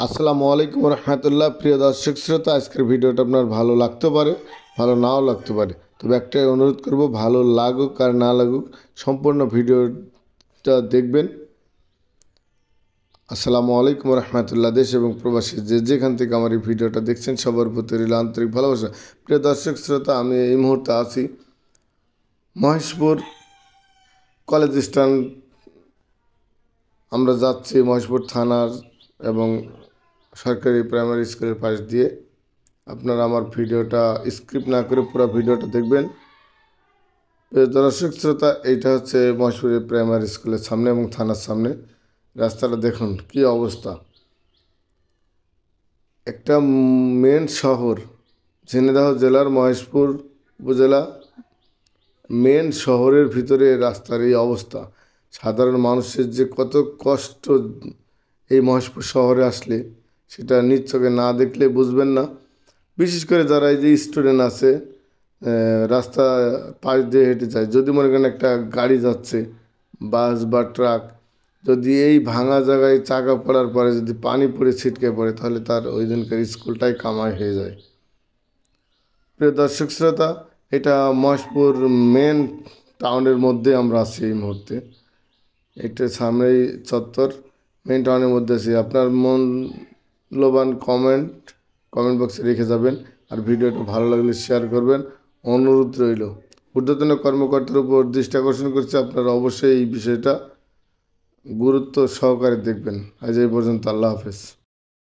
আসসালামু আলাইকুম রহমতুল্লাহ। প্রিয় দর্শক শ্রোতা, আজকের ভিডিওটা আপনার ভালো লাগতে পারে, ভালো নাও লাগতে পারে, তবে একটাই অনুরোধ করব, ভালো লাগুক আর না লাগুক সম্পূর্ণ ভিডিওটা দেখবেন। আসসালামু আলাইকুম রহমতুল্লাহ। দেশ এবং প্রবাসী যে যেখান থেকে আমার এই ভিডিওটা দেখছেন সবার প্রতি রইল আন্তরিক ভালোবাসা। প্রিয় দর্শক শ্রোতা, আমি এই মুহূর্তে আছি মহেশপুর কলেজ স্ট্যান্ড। আমরা যাচ্ছি মহেশপুর থানার এবং সরকারি প্রাইমারি স্কুলের পাশ দিয়ে। আপনারা আমার ভিডিওটা স্কিপ না করে পুরো ভিডিওটা দেখবেন। দর্শক শ্রোতা, এইটা হচ্ছে মহেশপুরের প্রাইমারি স্কুলের সামনে এবং থানার সামনে। রাস্তাটা দেখুন কি অবস্থা। একটা মেন শহর, ঝিনাইদহ জেলার মহেশপুর উপজেলা মেন শহরের ভিতরে রাস্তার এই অবস্থা। সাধারণ মানুষের যে কত কষ্ট এই মহেশপুর শহরে আসলে সেটা নিজ চোখে না দেখলে বুঝবেন না। বিশেষ করে যারা এই যে স্টুডেন্ট আছে, রাস্তা পাশ দিয়ে হেঁটে যায়, যদি মনে করেন একটা গাড়ি যাচ্ছে, বাস বা ট্রাক, যদি এই ভাঙা জায়গায় চাকা পড়ার পরে যদি পানি পড়ে ছিটকে পড়ে, তাহলে তার ওই দিনকার স্কুলটাই কামাই হয়ে যায়। প্রিয় দর্শক শ্রোতা, এটা মহেশপুর মেন টাউনের মধ্যে আমরা আছি এই মুহূর্তে। এটা সামনেই চত্বর, মেন টাউনের মধ্যে আছি। আপনার মূল্যবান কমেন্ট বক্সে রেখে যাবেন, আর ভিডিওটা ভালো লাগলে শেয়ার করবেন। অনুরোধ রইল, ঊর্ধ্বতন কর্মকর্তার উপর দৃষ্টি আকর্ষণ করছে, আপনারা অবশ্যই এই বিষয়টা গুরুত্ব সহকারে দেখবেন। আজ এই পর্যন্ত, আল্লাহ হাফেজ।